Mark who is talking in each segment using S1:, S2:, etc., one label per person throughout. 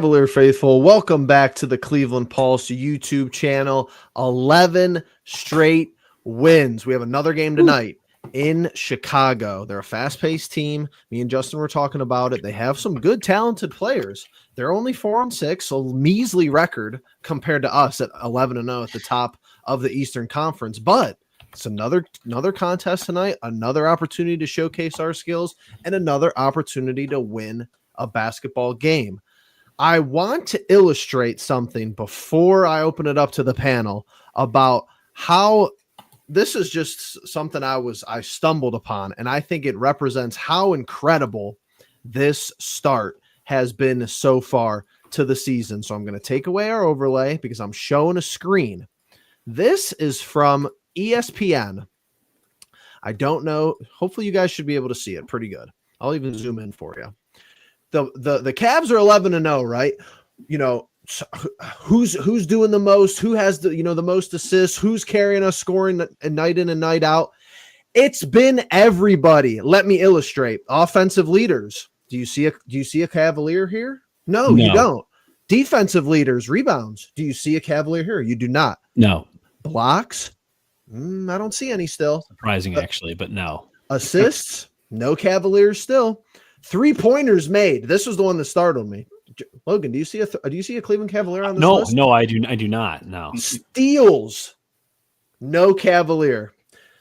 S1: Cavalier faithful, welcome back to the Cleveland Pulse YouTube channel. 11 straight wins. We have another game tonight in Chicago. They're a fast-paced team. Me and Justin were talking about it. They have some good, talented players. They're only 4-6, so measly record compared to us at 11-0 at the top of the Eastern Conference. But it's another contest tonight, another opportunity to showcase our skills, and another opportunity to win a basketball game. I want to illustrate something before I open it up to the panel about how this is just something I stumbled upon, and I think it represents how incredible this start has been so far to the season. So I'm going to take away our overlay because I'm showing a screen. This is from ESPN. I don't know. Hopefully you guys should be able to see it pretty good. I'll even zoom in for you. The Cavs are 11-0, right? You know, who's doing the most? Who has the most assists? Who's carrying us scoring night in and night out? It's been everybody. Let me illustrate. Offensive leaders. Do you see a Cavalier here? No, you don't. Defensive leaders, rebounds. Do you see a Cavalier here? You do not.
S2: No.
S1: Blocks? I don't see any still.
S2: Surprising, actually, but no.
S1: Assists? No Cavaliers still. 3-pointers made. This was the one that startled me. Logan, do you see a Cleveland Cavalier on this list?
S2: No, I do not. No.
S1: Steals. No Cavalier.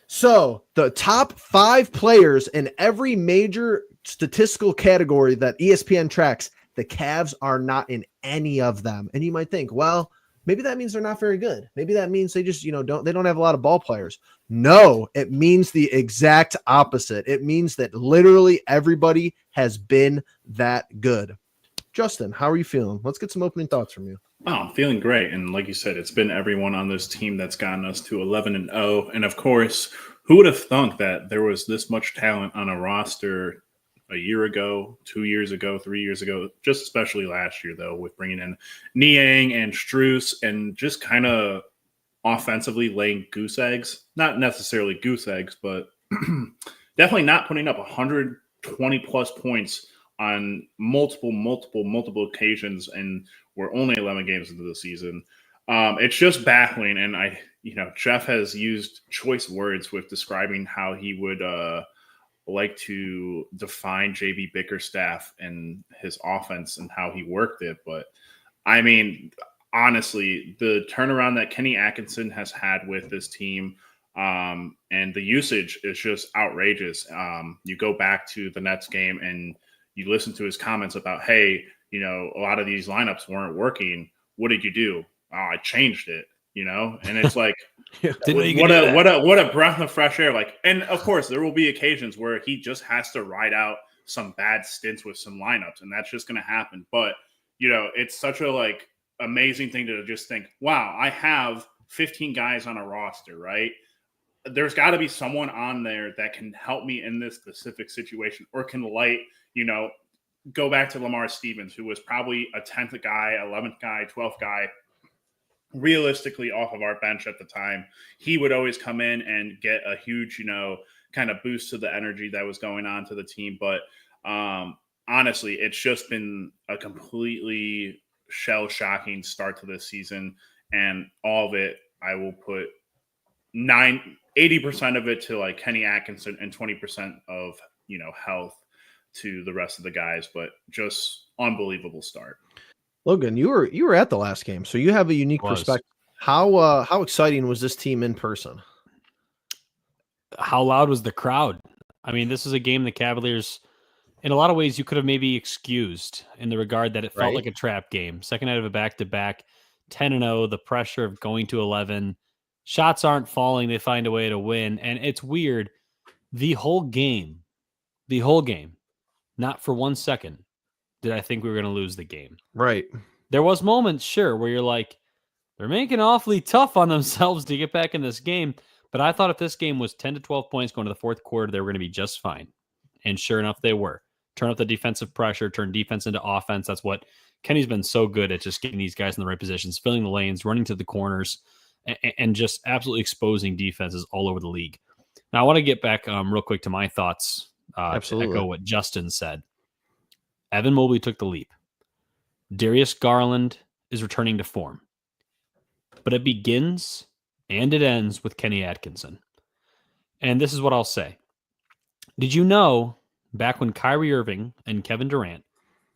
S1: So the top 5 players in every major statistical category that ESPN tracks, the Cavs are not in any of them. And you might think, well, maybe that means they're not very good. Maybe that means they just, don't have a lot of ball players. No, it means the exact opposite. It means that literally everybody has been that good. Justin, how are you feeling? Let's get some opening thoughts from you.
S3: Oh, I'm feeling great. And like you said, it's been everyone on this team that's gotten us to 11-0. And of course, who would have thunk that there was this much talent on a roster a year ago, 2 years ago, 3 years ago, just especially last year, though, with bringing in Niang and Strus and just kind of offensively laying goose eggs. Not necessarily goose eggs, but definitely not putting up 120-plus points on multiple occasions, and we're only 11 games into the season. It's just baffling, and Jeff has used choice words with describing how he would like to define JB Bickerstaff and his offense and how he worked it. But I mean, honestly, the turnaround that Kenny Atkinson has had with this team and the usage is just outrageous. You go back to the Nets game and you listen to his comments about, hey, a lot of these lineups weren't working. What did you do? Oh, I changed it, and it's like, what a breath of fresh air. Like, and of course there will be occasions where he just has to ride out some bad stints with some lineups, and that's just going to happen. But, it's such a amazing thing to just think, wow, I have 15 guys on a roster, right? There's got to be someone on there that can help me in this specific situation or can light, go back to Lamar Stevens, who was probably a 10th guy, 11th guy, 12th guy, realistically off of our bench at the time. He would always come in and get a huge, kind of boost to the energy that was going on to the team. But honestly, it's just been a completely shell-shocking start to this season. And all of it, I will put 80% of it to Kenny Atkinson and 20% of, health to the rest of the guys, but just unbelievable start.
S1: Logan, you were at the last game, so you have a unique perspective. How exciting was this team in person?
S2: How loud was the crowd? I mean, this is a game the Cavaliers, in a lot of ways, you could have maybe excused in the regard that it felt like a trap game. Second night of a back-to-back, 10-0, the pressure of going to 11. Shots aren't falling. They find a way to win. And it's weird. The whole game, not for 1 second did I think we were going to lose the game.
S1: Right.
S2: There was moments, sure, where you're like, they're making awfully tough on themselves to get back in this game. But I thought if this game was 10 to 12 points going to the fourth quarter, they were going to be just fine. And sure enough, they were. Turn up the defensive pressure, turn defense into offense. That's what Kenny's been so good at, just getting these guys in the right positions, filling the lanes, running to the corners, and just absolutely exposing defenses all over the league. Now, I want to get back real quick to my thoughts.
S1: Absolutely.
S2: To echo what Justin said. Evan Mobley took the leap. Darius Garland is returning to form. But it begins and it ends with Kenny Atkinson. And this is what I'll say. Did you know back when Kyrie Irving and Kevin Durant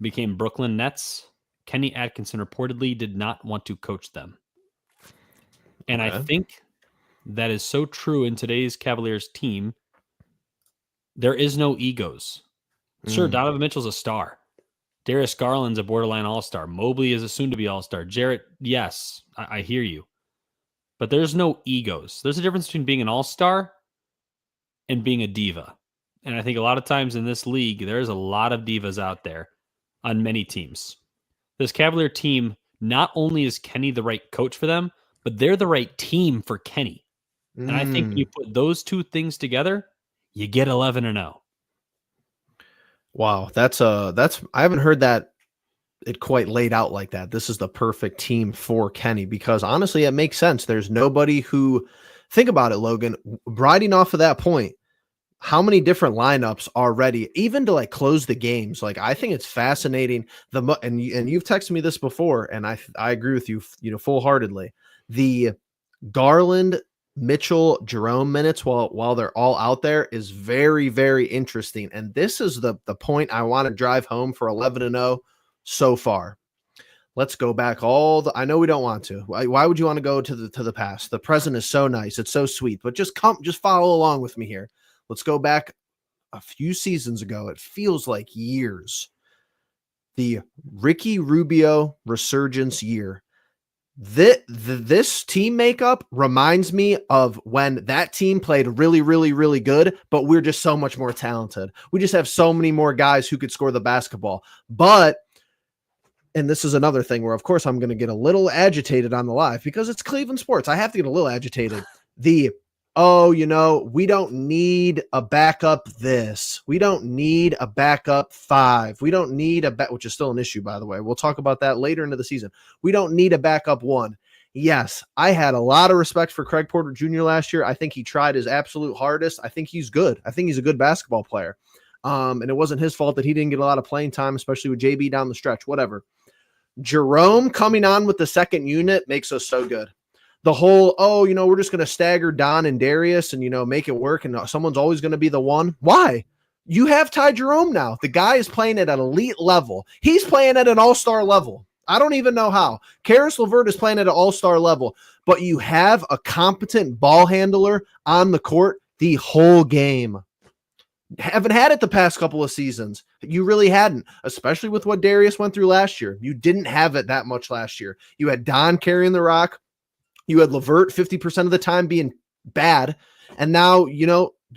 S2: became Brooklyn Nets, Kenny Atkinson reportedly did not want to coach them? And I think that is so true in today's Cavaliers team. There is no egos. Sure, Donovan Mitchell's a star. Darius Garland's a borderline all-star. Mobley is a soon-to-be all-star. Jarrett, yes, I hear you. But there's no egos. There's a difference between being an all-star and being a diva. And I think a lot of times in this league, there's a lot of divas out there on many teams. This Cavalier team, not only is Kenny the right coach for them, but they're the right team for Kenny. And I think when you put those two things together, you get 11-0.
S1: Wow, that's I haven't heard that it quite laid out like that. This is the perfect team for Kenny because honestly, it makes sense. There's nobody who, think about it, Logan, riding off of that point, how many different lineups are ready, even to like close the games. Like, I think it's fascinating. And you've texted me this before, and I agree with you, full heartedly. The Garland, Mitchell, Jerome minutes while they're all out there is very, very interesting. And this is the point I want to drive home for 11-0 so far. Let's go back I know we don't want to. Why would you want to go to the past? The present is so nice. It's so sweet, but just follow along with me here. Let's go back a few seasons ago. It feels like years. The Ricky Rubio resurgence year. This team makeup reminds me of when that team played really, really, really good, but we're just so much more talented. We just have so many more guys who could score the basketball. And this is another thing where, of course, I'm going to get a little agitated on the live because it's Cleveland sports. I have to get a little agitated. We don't need a backup this. We don't need a backup 5. We don't need which is still an issue, by the way. We'll talk about that later into the season. We don't need a backup 1. Yes, I had a lot of respect for Craig Porter Jr. last year. I think he tried his absolute hardest. I think he's good. I think he's a good basketball player. And it wasn't his fault that he didn't get a lot of playing time, especially with JB down the stretch, whatever. Jerome coming on with the second unit makes us so good. The whole, we're just going to stagger Don and Darius and, make it work. And someone's always going to be the one. Why? You have Ty Jerome now. The guy is playing at an elite level. He's playing at an all-star level. I don't even know how. Karis LeVert is playing at an all-star level. But you have a competent ball handler on the court the whole game. Haven't had it the past couple of seasons. You really hadn't, especially with what Darius went through last year. You didn't have it that much last year. You had Don carrying the rock. You had LeVert 50% of the time being bad. And now,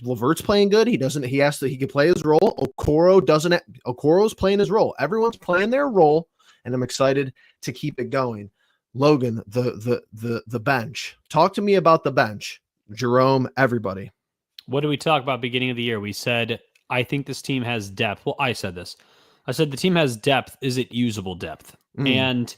S1: LeVert's playing good. He can play his role. Okoro's playing his role. Everyone's playing their role. And I'm excited to keep it going. Logan, the bench. Talk to me about the bench. Jerome, everybody.
S2: What did we talk about beginning of the year? We said, I think this team has depth. Well, I said this. I said the team has depth. Is it usable depth? And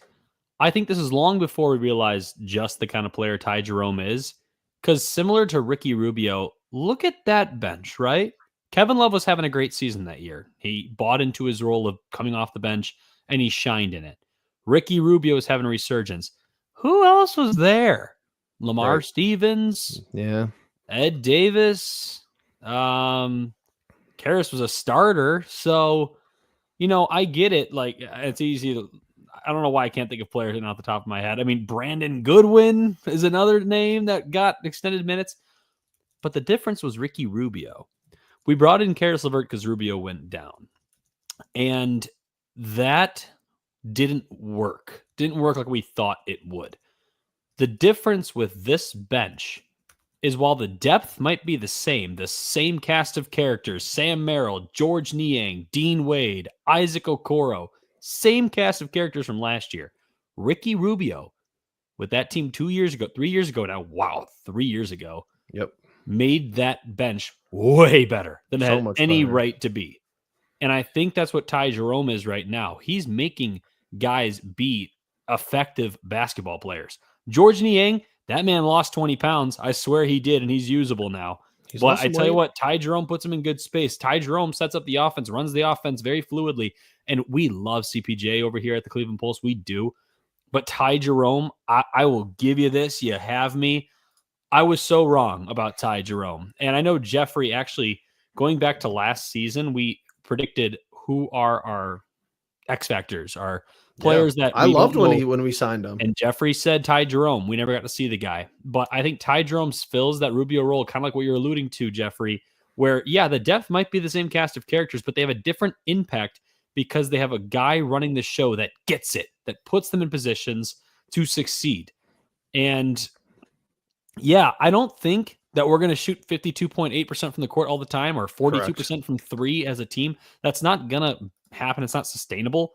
S2: I think this is long before we realized just the kind of player Ty Jerome is. Because similar to Ricky Rubio, look at that bench, right? Kevin Love was having a great season that year. He bought into his role of coming off the bench, and he shined in it. Ricky Rubio is having a resurgence. Who else was there? Lamar Stevens.
S1: Yeah. Ed
S2: Davis. Karis was a starter. So, I get it. Like, it's easy to... I don't know why I can't think of players off the top of my head. I mean, Brandon Goodwin is another name that got extended minutes. But the difference was Ricky Rubio. We brought in Karis LeVert because Rubio went down. And that didn't work. Didn't work like we thought it would. The difference with this bench is while the depth might be the same cast of characters, Sam Merrill, George Niang, Dean Wade, Isaac Okoro, same cast of characters from last year. Ricky Rubio, with that team 3 years ago now, wow, 3 years ago, made that bench way better than it had any right to be. And I think that's what Ty Jerome is right now. He's making guys be effective basketball players. George Niang, that man lost 20 pounds. I swear he did, and he's usable now. But I tell you what, Ty Jerome puts him in good space. Ty Jerome sets up the offense, runs the offense very fluidly. And we love CPJ over here at the Cleveland Pulse. We do. But Ty Jerome, I will give you this. You have me. I was so wrong about Ty Jerome. And I know Jeffrey, actually, going back to last season, we predicted who are our X factors, our players that
S1: I loved when we signed him.
S2: And Jeffrey said Ty Jerome. We never got to see the guy. But I think Ty Jerome fills that Rubio role, kind of like what you're alluding to, Jeffrey, where, yeah, the depth might be the same cast of characters, but they have a different impact because they have a guy running the show that gets it, that puts them in positions to succeed. And yeah, I don't think that we're going to shoot 52.8% from the court all the time or 42% from three as a team. That's not going to happen. It's not sustainable.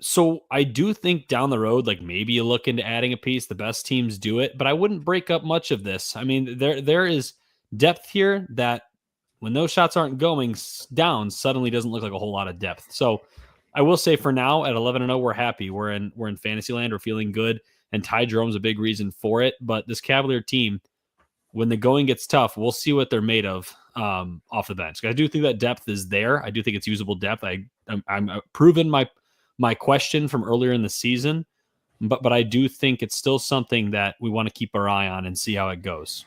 S2: So I do think down the road, like maybe you look into adding a piece. The best teams do it, but I wouldn't break up much of this. I mean, there is depth here that when those shots aren't going down, suddenly doesn't look like a whole lot of depth. So I will say for now at 11-0, we're happy. We're in fantasy land. We're feeling good. And Ty Jerome's a big reason for it. But this Cavalier team, when the going gets tough, we'll see what they're made of off the bench. I do think that depth is there. I do think it's usable depth. I'm proven my question from earlier in the season, but I do think it's still something that we want to keep our eye on and see how it goes.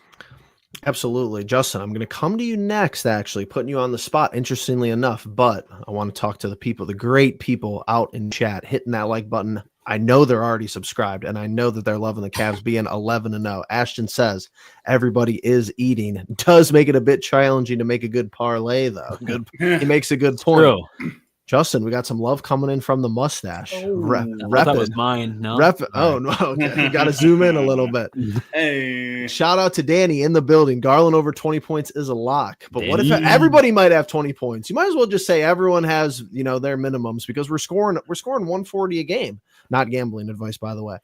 S1: Absolutely. Justin, I'm going to come to you next, actually, putting you on the spot, interestingly enough, but I want to talk to the people, the great people out in chat, hitting that like button. I know they're already subscribed, and I know that they're loving the Cavs being 11-0. Ashton says everybody is eating. Does make it a bit challenging to make a good parlay, though. Good. He makes a good point.
S2: True.
S1: Justin, we got some love coming in from the mustache.
S2: That was mine. No.
S1: Oh, no. Okay. You got to zoom in a little bit.
S3: Hey.
S1: Shout out to Danny in the building. Garland over 20 points is a lock. But
S2: Danny.
S1: What if everybody might have 20 points? You might as well just say everyone has, their minimums because we're scoring 140 a game. Not gambling advice, by the way.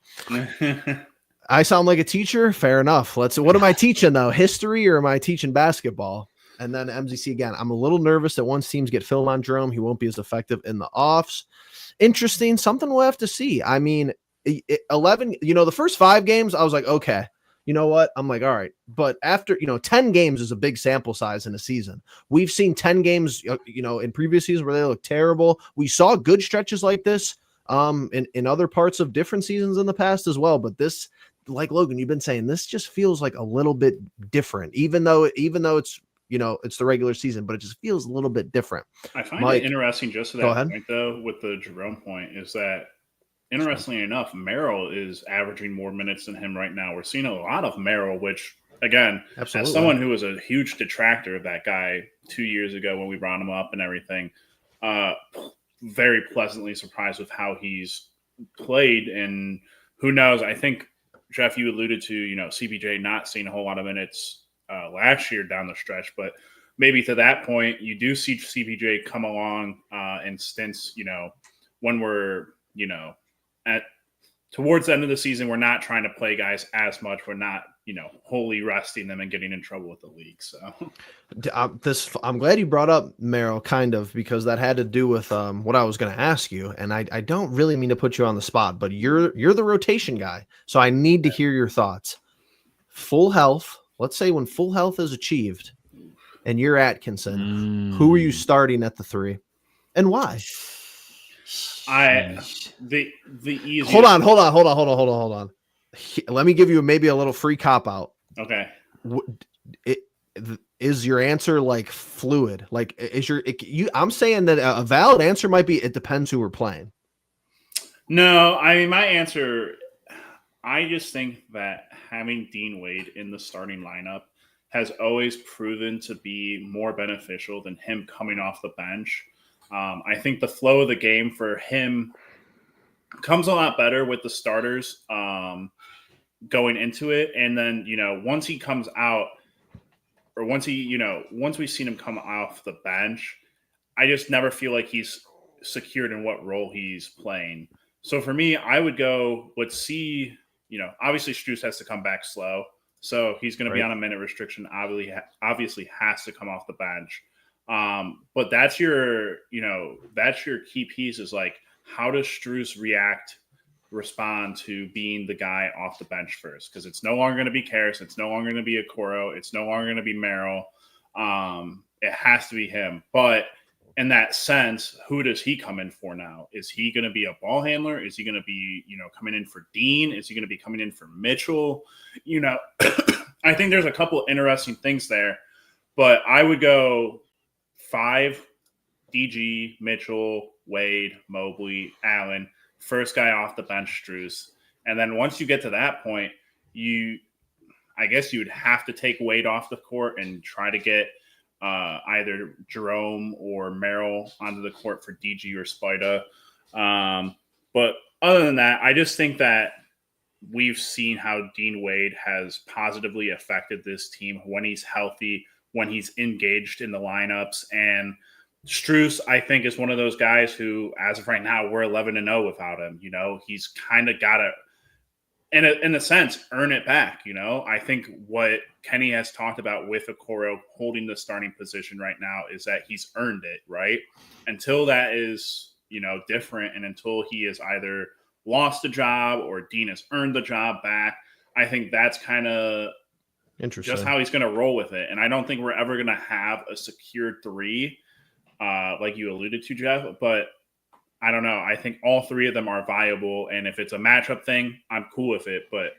S1: I sound like a teacher. Fair enough. What am I teaching though? History or am I teaching basketball? And then MZC again. I'm a little nervous that once teams get filled on Jerome, he won't be as effective in the offs. Interesting. Something we'll have to see. I mean, 11, the first 5 games, I was like, okay, you know what? I'm like, all right. But after, 10 games is a big sample size in a season. We've seen 10 games, in previous seasons where they look terrible. We saw good stretches like this in other parts of different seasons in the past as well. But this, like Logan, you've been saying, this just feels like a little bit different, even though it's, it's the regular season, but it just feels a little bit different.
S3: I find it interesting just to that point, though, with the Jerome point, is that, interestingly enough, Merrill is averaging more minutes than him right now. We're seeing a lot of Merrill, which, again,
S1: absolutely,
S3: as someone who was a huge detractor of that guy 2 years ago when we brought him up and everything, very pleasantly surprised with how he's played. And who knows, I think, Jeff, you alluded to, CPJ not seeing a whole lot of minutes last year down the stretch, but maybe to that point, you do see CPJ come along in stints, when we're, towards the end of the season, we're not trying to play guys as much. We're not, wholly resting them and getting in trouble with the league. So
S1: I'm glad you brought up Merrill kind of, because that had to do with what I was going to ask you. And I don't really mean to put you on the spot, but you're the rotation guy. So I need to hear your thoughts. Full health. Let's say when full health is achieved and you're Atkinson, who are you starting at the 3 and why?
S3: The easiest.
S1: Hold on. Let me give you maybe a little free cop out.
S3: Okay.
S1: Is your answer like fluid? Like I'm saying that a valid answer might be, it depends who we're playing.
S3: No, I mean, my answer, I just think that having Dean Wade in the starting lineup has always proven to be more beneficial than him coming off the bench. I think the flow of the game for him comes a lot better with the starters going into it. And then, once he comes out, or once we've seen him come off the bench, I just never feel like he's secured in what role he's playing. So for me, I would go, let's see, obviously Strus has to come back slow. So he's going to be on a minute restriction, obviously has to come off the bench. But that's your key piece, is like, how does Strus respond to being the guy off the bench first? Because it's no longer going to be Karras. It's no longer going to be Okoro. It's no longer going to be Merrill. It has to be him. But in that sense, who does he come in for now? Is he going to be a ball handler? Is he going to be, coming in for Dean? Is he going to be coming in for Mitchell? I think there's a couple interesting things there, but I would go 5, DG, Mitchell, Wade, Mobley, Allen, first guy off the bench, Strus. And then once you get to that point, I guess you would have to take Wade off the court and try to get either Jerome or Merrill onto the court for DG or Spida. But other than that, I just think that we've seen how Dean Wade has positively affected this team when he's healthy, when he's engaged in the lineups. And Strus, I think, is one of those guys who, as of right now, we're 11-0 without him. He's kind of got to, in a sense, earn it back. I think what Kenny has talked about with Okoro holding the starting position right now is that he's earned it, right? Until that is, different, and until he has either lost a job or Dean has earned the job back, I think that's kind of
S1: interesting,
S3: just how he's going to roll with it. And I don't think we're ever going to have a secured 3, like you alluded to, Jeff, but I don't know. I think all 3 of them are viable. And if it's a matchup thing, I'm cool with it, but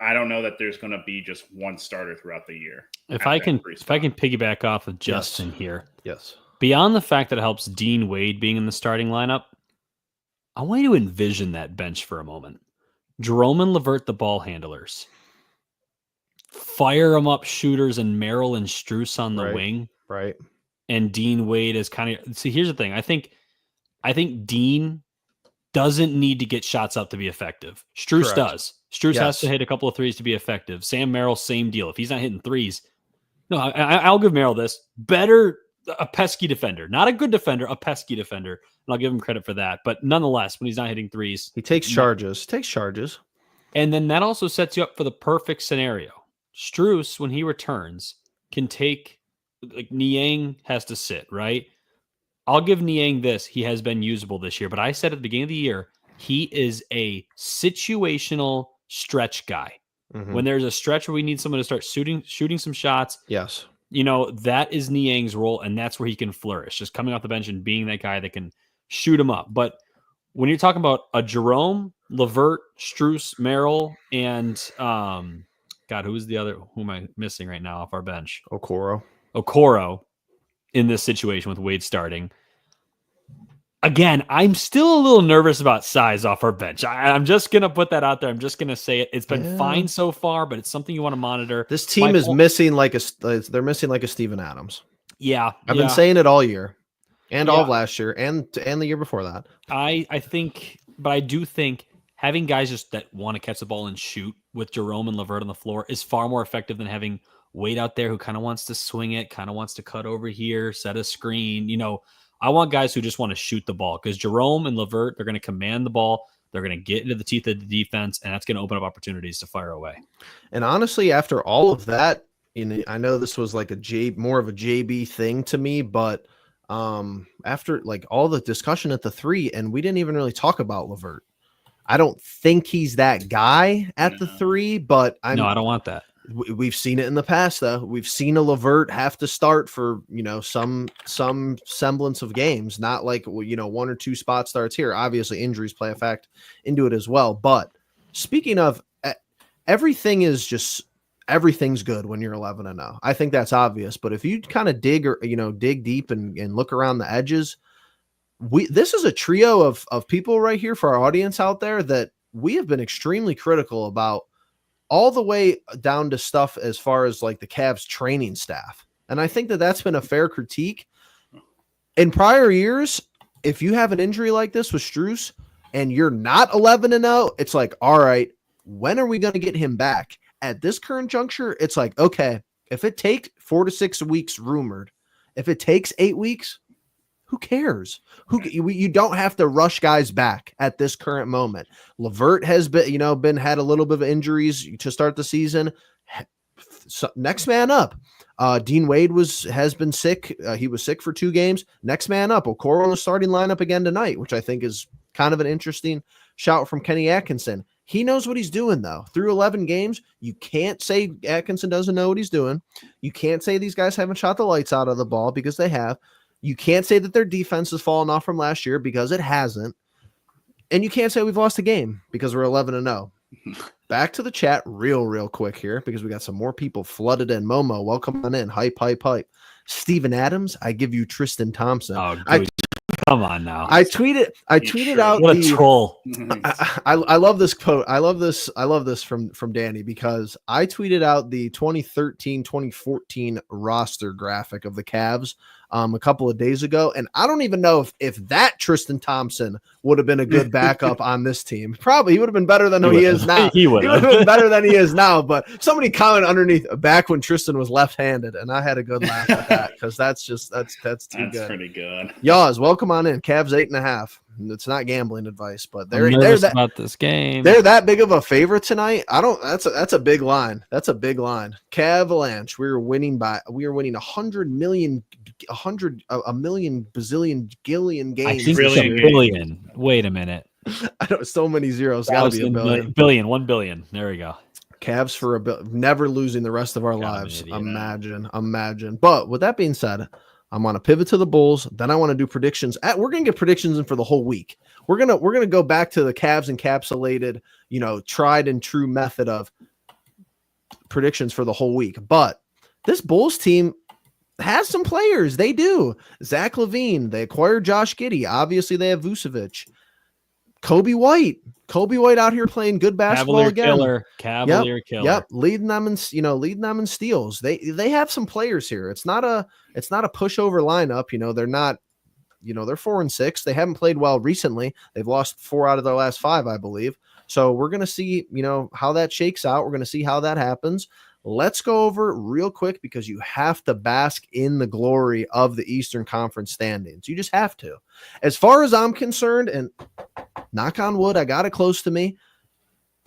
S3: I don't know that there's going to be just one starter throughout the year.
S2: If I can piggyback off of Justin here.
S1: Yes.
S2: Beyond the fact that it helps Dean Wade being in the starting lineup, I want you to envision that bench for a moment. Jerome and LeVert, the ball handlers. Fire them up shooters and Merrill and Strus on the wing.
S1: Right.
S2: And Dean Wade is kind of... See, here's the thing. I think Dean doesn't need to get shots up to be effective. Strus does. Strus has to hit a couple of threes to be effective. Sam Merrill, same deal. If he's not hitting threes... No, I'll give Merrill this. Better... A pesky defender, not a good defender, a pesky defender. And I'll give him credit for that. But nonetheless, when he's not hitting threes,
S1: he takes charges.
S2: And then that also sets you up for the perfect scenario. Strus, when he returns, can take, like, Niang has to sit, right? I'll give Niang this. He has been usable this year. But I said at the beginning of the year, he is a situational stretch guy. Mm-hmm. When there's a stretch where we need someone to start shooting some shots.
S1: Yes.
S2: That is Niang's role, and that's where he can flourish, just coming off the bench and being that guy that can shoot him up. But when you're talking about a Jerome, LeVert, Strus, Merrill, and who am I missing right now off our bench? Okoro in this situation with Wade starting. Again, I'm still a little nervous about size off our bench. I'm just going to put that out there. I'm just going to say it. It's been fine so far, but it's something you want to monitor.
S1: This team is missing they're missing like a Steven Adams.
S2: Yeah.
S1: I've been saying it all year and all of last year and the year before that.
S2: I do think having guys just that want to catch the ball and shoot with Jerome and LeVert on the floor is far more effective than having Wade out there who kind of wants to swing it, kind of wants to cut over here, set a screen, I want guys who just want to shoot the ball because Jerome and LeVert, they're going to command the ball. They're going to get into the teeth of the defense, and that's going to open up opportunities to fire away.
S1: And honestly, after all of that, I know this was like more of a JB thing to me, but after like all the discussion at the 3, and we didn't even really talk about LeVert. I don't think he's that guy at the 3, but I
S2: don't want that.
S1: We've seen it in the past, though. We've seen a LeVert have to start for, some semblance of games, not like, 1 or 2 spot starts here. Obviously, injuries play a fact into it as well. But speaking of, everything's good when you're 11-0. I think that's obvious. But if you kind of dig deep and look around the edges, this is a trio of people right here for our audience out there that we have been extremely critical about, all the way down to stuff as far as like the Cavs training staff. And I think that that's been a fair critique. In prior years, if you have an injury like this with Strus and you're not 11-0, it's like, all right, when are we going to get him back? At this current juncture, it's like, okay, if it takes 4 to 6 weeks rumored, if it takes 8 weeks, who cares? You don't have to rush guys back at this current moment. LeVert has been had a little bit of injuries to start the season. So, next man up. Dean Wade has been sick. He was sick for 2 games. Next man up. Okoro in the starting lineup again tonight, which I think is kind of an interesting shout from Kenny Atkinson. He knows what he's doing, though. Through 11 games, you can't say Atkinson doesn't know what he's doing. You can't say these guys haven't shot the lights out of the ball, because they have. You can't say that their defense has fallen off from last year, because it hasn't. And you can't say we've lost a game, because we're 11-0. Back to the chat real quick here, because we got some more people flooded in. Momo, welcome on in. Hype. Steven Adams, I give you Tristan Thompson.
S2: Oh, good. Come on now.
S1: I tweeted out
S2: what a troll.
S1: I love this quote. I love this from Danny, because I tweeted out the 2013-2014 roster graphic of the Cavs a couple of days ago, and I don't even know if that Tristan Thompson would have been a good backup on this team. Probably he would have been better than he is now. He would have been better than he is now. But somebody commented underneath back when Tristan was left-handed, and I had a good laugh at that, because that's too good. That's
S3: pretty good.
S1: Yaz, welcome on in. Cavs 8.5. It's not gambling advice, but they're that,
S2: about this game.
S1: They're that big of a favorite tonight. That's a big line. That's a big line. Cavalanche. We are winning 100 million, a million bazillion gillion games.
S2: I think it's a billion. Wait a minute.
S1: I don't. So many zeros. Got to be a billion.
S2: Billion. 1 billion. There we go.
S1: Cavs for never losing the rest of our lives. Imagine. But with that being said, I'm on a pivot to the Bulls. Then I want to do predictions. We're going to get predictions in for the whole week. We're gonna go back to the Cavs encapsulated, tried and true method of predictions for the whole week. But this Bulls team has some players. They do. Zach LaVine. They acquired Josh Giddey. Obviously, they have Vucevic. Kobe White out here playing good basketball again. Cavalier killer. Yep, leading them in steals. They have some players here. It's not a pushover lineup. They're not. They're 4-6. They haven't played well recently. They've lost 4 out of their last 5, I believe. So we're gonna see, how that shakes out. We're gonna see how that happens. Let's go over it real quick, because you have to bask in the glory of the Eastern Conference standings. You just have to. As far as I'm concerned, and knock on wood, I got it close to me.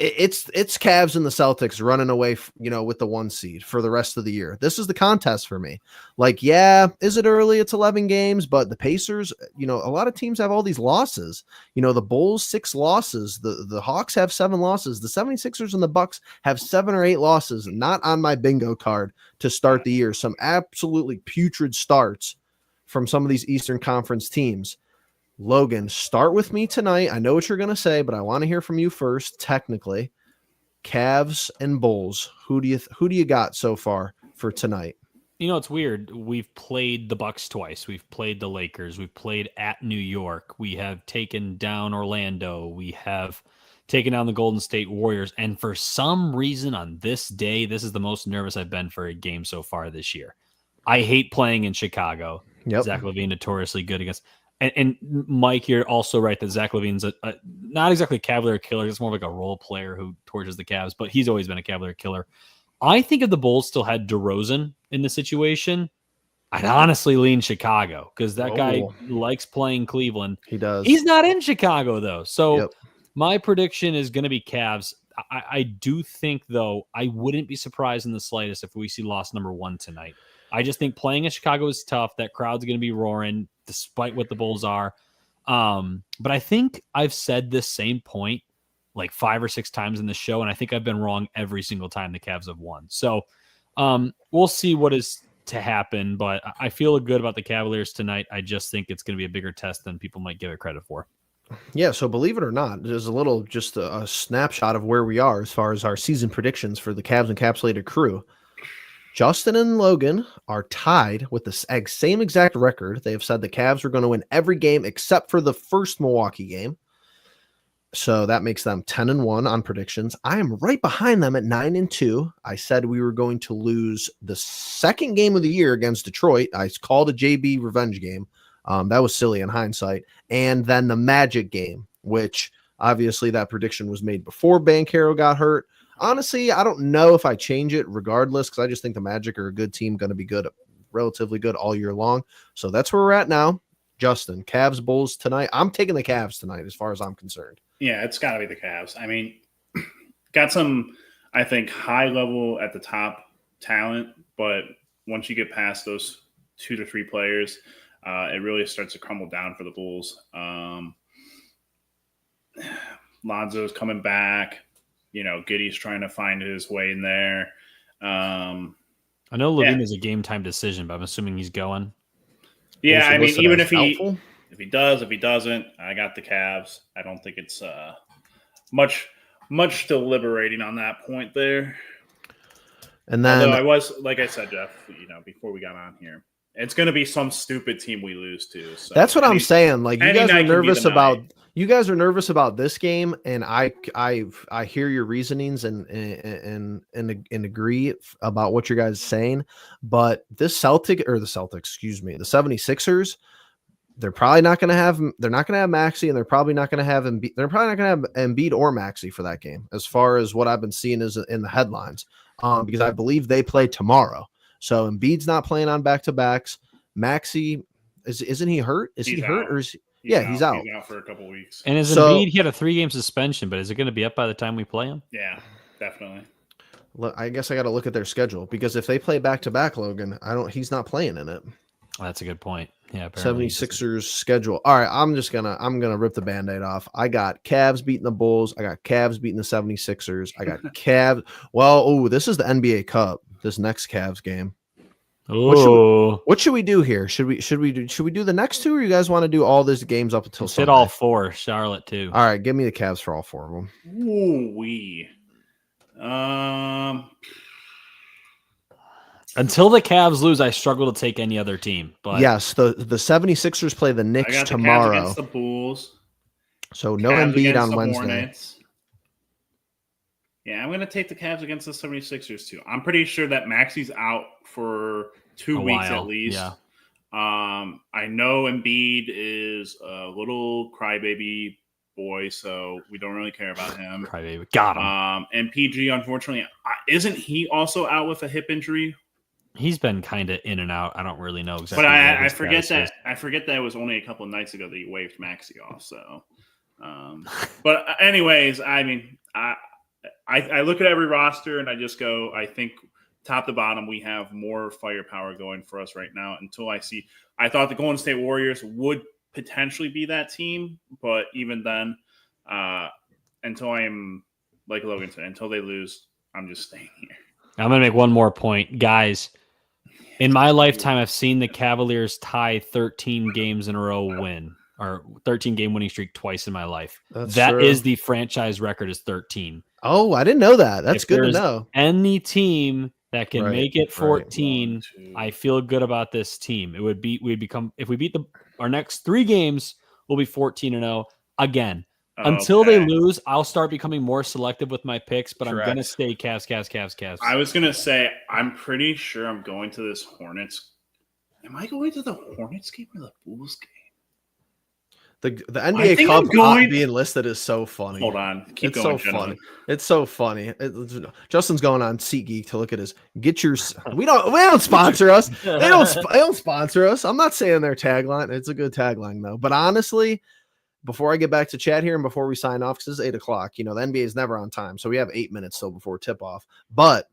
S1: It's Cavs and the Celtics running away, with the 1 seed for the rest of the year. This is the contest for me. Is it early? It's 11 games, but the Pacers, a lot of teams have all these losses. The Bulls 6 losses, the Hawks have 7 losses, the 76ers and the Bucks have 7 or 8 losses. Not on my bingo card to start the year. Some absolutely putrid starts from some of these Eastern Conference teams. Logan, start with me tonight. I know what you're going to say, but I want to hear from you first. Technically, Cavs and Bulls. Who do you got so far for tonight?
S2: It's weird. We've played the Bucks twice. We've played the Lakers. We've played at New York. We have taken down Orlando. We have taken down the Golden State Warriors. And for some reason on this day, this is the most nervous I've been for a game so far this year. I hate playing in Chicago.
S1: Yep.
S2: Zach LaVine notoriously good against. And Mike, you're also right that Zach LaVine's not exactly a Cavalier killer. It's more like a role player who torches the Cavs, but he's always been a Cavalier killer. I think if the Bulls still had DeRozan in the situation, I'd honestly lean Chicago, because that guy likes playing Cleveland.
S1: He does.
S2: He's not in Chicago, though. So my prediction is going to be Cavs. I do think, though, I wouldn't be surprised in the slightest if we see loss number 1 tonight. I just think playing in Chicago is tough. That crowd's going to be roaring, despite what the Bulls are. But I think I've said this same point like 5 or 6 times in the show, and I think I've been wrong every single time the Cavs have won. So we'll see what is to happen, but I feel good about the Cavaliers tonight. I just think it's going to be a bigger test than people might give it credit for.
S1: Yeah, so believe it or not, there's just a snapshot of where we are as far as our season predictions for the Cavs encapsulated crew. Justin and Logan are tied with the same exact record. They have said the Cavs are going to win every game except for the first Milwaukee game. So that makes them 10-1 on predictions. I am right behind them at 9-2. I said we were going to lose the second game of the year against Detroit. I called a JB revenge game. That was silly in hindsight. And then the Magic game, which obviously that prediction was made before Banchero got hurt. Honestly, I don't know if I change it regardless, because I just think the Magic are a good team, going to be good, relatively good all year long. So that's where we're at now. Justin, Cavs, Bulls tonight. I'm taking the Cavs tonight as far as I'm concerned.
S3: Yeah, it's got to be the Cavs. I mean, got some, I think, high level at the top talent, but once you get past those 2 to 3 players, it really starts to crumble down for the Bulls. Lonzo's coming back. Giddey's trying to find his way in there.
S2: I know Levine is a game time decision, but I'm assuming he's going.
S3: Yeah, I mean, even if
S1: doubtful?
S3: if he does, if he doesn't, I got the Cavs. I don't think it's much deliberating on that point there.
S1: And then,
S3: although I was, like I said, Jeff, before we got on here, it's going to be some stupid team we lose to. So
S1: that's what I'm saying. Like, you guys are nervous about. You guys are nervous about this game, and I hear your reasonings and agree about what you guys are saying. But this the 76ers, they're probably not going to have. They're not going to have Maxey, and they're probably not going to have Embiid. They're probably not going to have Embiid or Maxey for that game, as far as what I've been seeing is in the headlines. Because I believe they play tomorrow. So Embiid's not playing on back-to-backs. Maxey isn't he hurt? Is he hurt, or is he? He's out.
S3: He's out for a couple weeks.
S2: And Embiid, he had a 3-game suspension, but is it going to be up by the time we play him?
S3: Yeah, definitely.
S1: I guess I got to look at their schedule, because if they play back-to-back, Logan, he's not playing in it.
S2: That's a good point. Yeah,
S1: 76ers schedule. All right, I'm gonna rip the Band-Aid off. I got Cavs beating the Bulls. I got Cavs beating the 76ers. I got Cavs. Well, this is the NBA Cup. This next Cavs game. What should we do here? Should we do the next two, or you guys want to do all these games up until Sunday?
S2: Hit all four. Charlotte too.
S1: All right, give me the Cavs for all four of them.
S2: Until the Cavs lose, I struggle to take any other team. But
S1: yes, the 76ers play the Knicks tomorrow.
S3: Cavs against the Bulls.
S1: So no Embiid on Wednesday.
S3: Hornets. Yeah, I'm going to take the Cavs against the 76ers too. I'm pretty sure that Maxey's out for 2 weeks at least.
S2: Yeah.
S3: I know Embiid is a little crybaby boy, so we don't really care about him.
S2: Crybaby. Got him.
S3: And PG, unfortunately, isn't he also out with a hip injury?
S2: He's been kind of in and out. I don't really know exactly.
S3: But I forget that. I forget that it was only a couple of nights ago that he waived Maxey off. So, but anyways, I mean, I look at every roster and I just go, I think top to bottom we have more firepower going for us right now. I thought the Golden State Warriors would potentially be that team, but even then, until I'm like Logan said, until they lose, I'm just staying here.
S2: I'm going to make one more point. Guys, in my lifetime, I've seen the Cavaliers tie 13 games in a row win, or 13-game winning streak twice in my life. That is the franchise record, is 13.
S1: Oh, I didn't know that. That's good to know.
S2: Any team that can make it 14, I feel good about this team. It would be if we beat our next 3 games, we'll be 14-0 again. Until they lose, I'll start becoming more selective with my picks, but I'm going to stay Cavs.
S3: I was going to say, I'm pretty sure I'm going to this Hornets. Am I going to the Hornets game or the Bulls game?
S1: The NBA Cup not being listed is so funny.
S3: Hold on. Keep
S1: going,
S3: so
S1: funny. It's so funny. Justin's going on SeatGeek to look at his we don't sponsor us. They don't sponsor us. I'm not saying their tagline. It's a good tagline though. But honestly, before I get back to chat here and before we sign off, because it's 8:00, the NBA is never on time. So we have 8 minutes still before tip off. But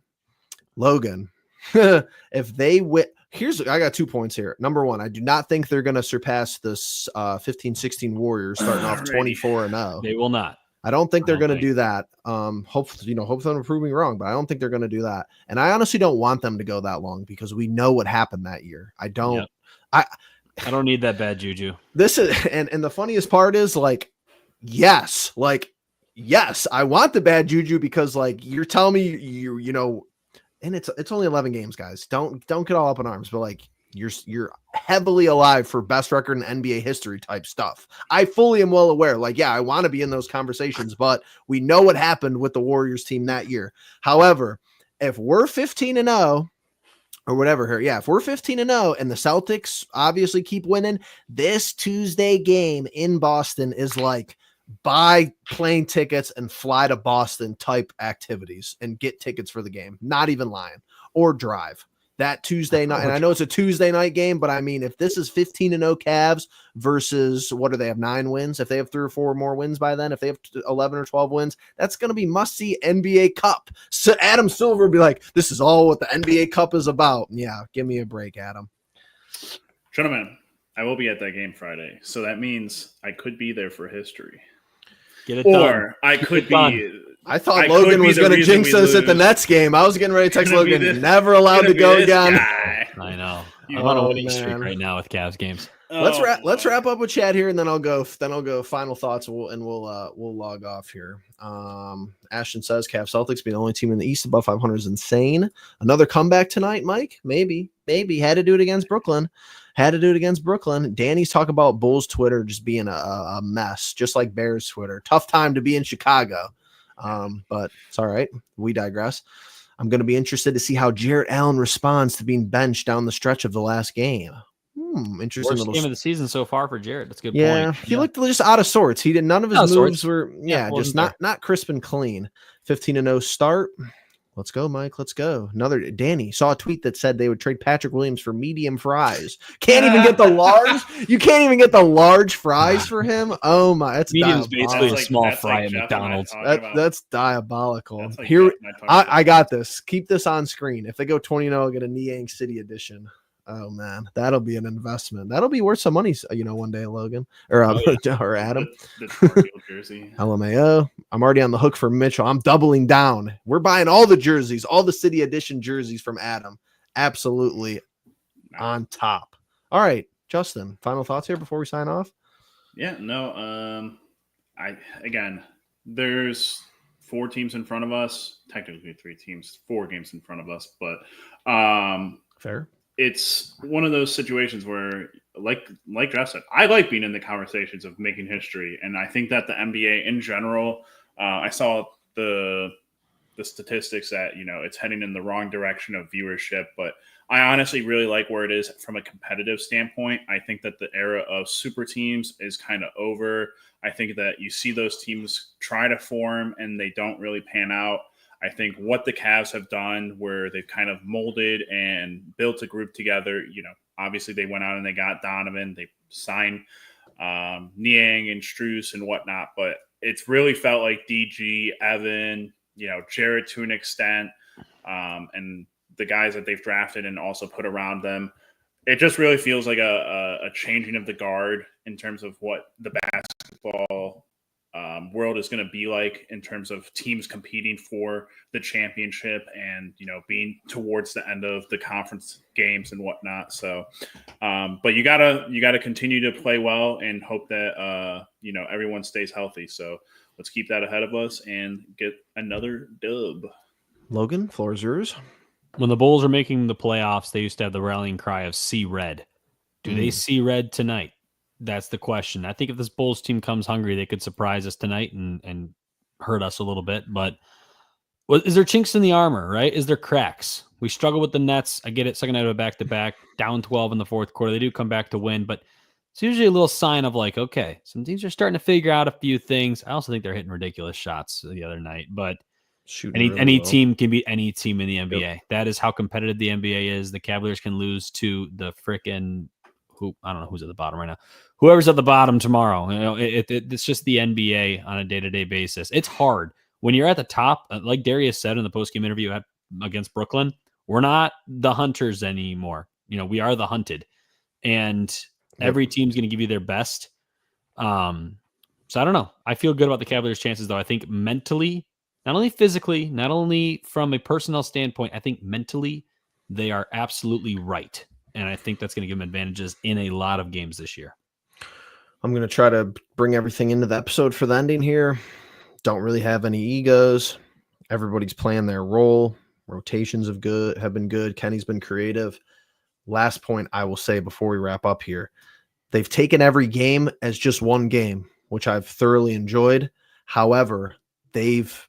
S1: Logan, if they win, I got 2 points here. Number one, I do not think they're going to surpass this 15-16 Warriors starting off 24-0.
S2: They will not.
S1: I don't think they're going to do that. Hopefully I'm proving wrong, but I don't think they're going to do that. And I honestly don't want them to go that long because we know what happened that year. I don't. Yep.
S2: I don't need that bad juju.
S1: This is and the funniest part is yes, I want the bad juju because you're telling me you know, and it's only 11 games, guys. Don't get all up in arms, but you're heavily alive for best record in NBA history type stuff. I fully am well aware. I want to be in those conversations, but we know what happened with the Warriors team that year. However, if we're 15-0. Or whatever here. Yeah, if we're 15-0 and the Celtics obviously keep winning, this Tuesday game in Boston is buy plane tickets and fly to Boston type activities and get tickets for the game. Not even lying. Or drive. That Tuesday night, and I know it's a Tuesday night game, but I mean, if this is 15-0 Cavs versus what do they have, 9 wins? If they have 3 or 4 more wins by then, if they have 11 or 12 wins, that's going to be must-see NBA Cup. So Adam Silver would be like, this is all what the NBA Cup is about. Yeah, give me a break, Adam.
S3: Gentlemen, I will be at that game Friday, so that means I could be there for history.
S2: Get it done.
S3: Or I could be
S1: I thought
S3: I
S1: Logan
S3: could be
S1: was
S3: the
S1: going to
S3: reason
S1: jinx
S3: we
S1: us at the
S3: lose.
S1: Nets game. I was getting ready to text
S3: Gonna be
S1: Logan,
S3: this-
S1: never allowed
S3: Gonna
S1: to
S3: be
S1: go
S3: this
S1: again.
S3: guy.
S2: I know.
S3: You-
S2: I'm on a
S1: Oh,
S2: winning streak
S1: man.
S2: right now with Cavs games.
S1: Let's
S3: Oh,
S1: let's
S3: boy.
S1: wrap up with chat here, and then I'll go final thoughts, and we'll log off here. Ashton says Cavs Celtics being the only team in the East above 500 is insane. Another comeback tonight, Mike? Maybe had to do it against Brooklyn. Danny's talking about Bulls Twitter just being a mess, just like Bears Twitter. Tough time to be in Chicago, but it's all right. We digress. I'm going to be interested to see how Jarrett Allen responds to being benched down the stretch of the last game. Interesting
S2: Worst
S1: little
S2: game of the season so far for Jarrett. That's a good
S1: yeah,
S2: point.
S1: he looked just out of sorts. He did none of his
S2: Out of
S1: moves
S2: sorts.
S1: were
S2: Yeah,
S1: just
S2: wasn't
S1: not crisp and clean. 15-0 start. Let's go, Mike. Let's go. Another Danny saw a tweet that said they would trade Patrick Williams for medium fries. Can't even get the large. You can't even get the large fries for him. Oh my, that's
S2: Medium's
S1: diabolical.
S2: basically a small
S3: that's
S2: fry
S3: like
S2: at
S3: Jeff and I
S2: McDonald's.
S3: talking about-
S1: That's diabolical.
S3: that's like
S1: Here,
S3: Jeff and I talking about-
S1: I got this. Keep this on screen. If they go 20-0, I'll get a Niang City edition. Oh man, that'll be an investment. That'll be worth some money, one day, Logan or or Adam.
S3: The Starfield jersey.
S1: LMAO. I'm already on the hook for Mitchell. I'm doubling down. We're buying all the jerseys, all the City Edition jerseys from Adam. Absolutely on top. All right, Justin. Final thoughts here before we sign off.
S3: Yeah, no. There's 4 teams in front of us. Technically 3 teams, 4 games in front of us, but
S1: Fair.
S3: it's one of those situations where, like Jeff said, I like being in the conversations of making history, and I think that the NBA in general, I saw the statistics that it's heading in the wrong direction of viewership, but I honestly really like where it is from a competitive standpoint. I think that the era of super teams is kind of over. I think that you see those teams try to form and they don't really pan out. I think what the Cavs have done, where they've kind of molded and built a group together, obviously they went out and they got Donovan, they signed Niang and Strus and whatnot, but it's really felt like DG, Evan, Jared to an extent, and the guys that they've drafted and also put around them. It just really feels like a changing of the guard in terms of what the basketball world is going to be like in terms of teams competing for the championship and being towards the end of the conference games and whatnot. So but you gotta continue to play well and hope that everyone stays healthy. So let's keep that ahead of us and get another dub.
S1: Logan, floor is yours.
S2: When the Bulls are making the playoffs, they used to have the rallying cry of "See red." Do they see red tonight? That's the question. I think if this Bulls team comes hungry, they could surprise us tonight and hurt us a little bit. But is there chinks in the armor, right? Is there cracks? We struggle with the Nets. I get it. Second night of a back-to-back, down 12 in the fourth quarter. They do come back to win, but it's usually a little sign of like, okay, some teams are starting to figure out a few things. I also think they're hitting ridiculous shots the other night, but any team can beat any team in the NBA. Yep. That is how competitive the NBA is. The Cavaliers can lose to the frickin' I don't know who's at the bottom right now. Whoever's at the bottom tomorrow. It's just the NBA on a day-to-day basis. It's hard when you're at the top. Like Darius said in the post-game interview against Brooklyn, we're not the hunters anymore. We are the hunted, and every team's going to give you their best. So I don't know. I feel good about the Cavaliers' chances, though. I think mentally, not only physically, not only from a personnel standpoint, I think mentally they are absolutely right. And I think that's going to give them advantages in a lot of games this year.
S1: I'm going to try to bring everything into the episode for the ending here. Don't really have any egos. Everybody's playing their role. Rotations have been good. Kenny's been creative. Last point I will say before we wrap up here. They've taken every game as just one game, which I've thoroughly enjoyed. However, they've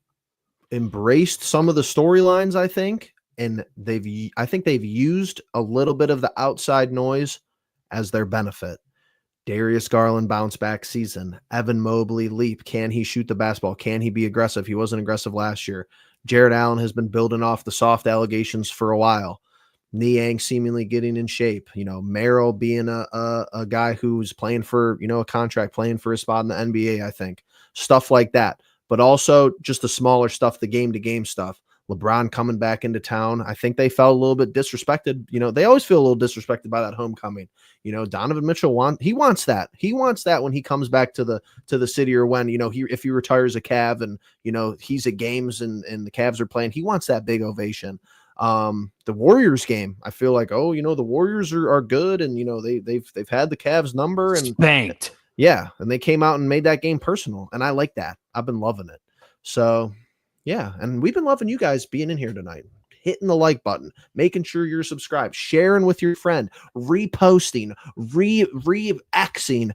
S1: embraced some of the storylines, I think. And I think they've used a little bit of the outside noise as their benefit. Darius Garland bounce back season. Evan Mobley leap. Can he shoot the basketball? Can he be aggressive? He wasn't aggressive last year. Jarrett Allen has been building off the soft allegations for a while. Niang seemingly getting in shape. Merrill being a guy who's playing for, a contract, playing for a spot in the NBA, I think. Stuff like that. But also just the smaller stuff, the game-to-game stuff. LeBron coming back into town. I think they felt a little bit disrespected. You know, they always feel a little disrespected by that homecoming. You know, Donovan Mitchell wants that. He wants that when he comes back to the city, or when, you know, if he retires a Cav and, you know, he's at games and the Cavs are playing, he wants that big ovation. The Warriors game, I feel like, oh, you know, the Warriors are good, and, you know, they've had the Cavs number and
S2: spanked.
S1: Yeah, and they came out and made that game personal, and I like that. I've been loving it. So, yeah, and we've been loving you guys being in here tonight, hitting the like button, making sure you're subscribed, sharing with your friend, reposting, re-Xing,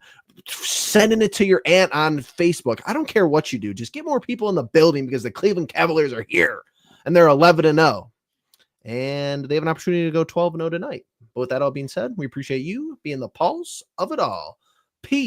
S1: sending it to your aunt on Facebook. I don't care what you do. Just get more people in the building, because the Cleveland Cavaliers are here, and they're 11-0, and they have an opportunity to go 12-0 tonight. But with that all being said, we appreciate you being the pulse of it all.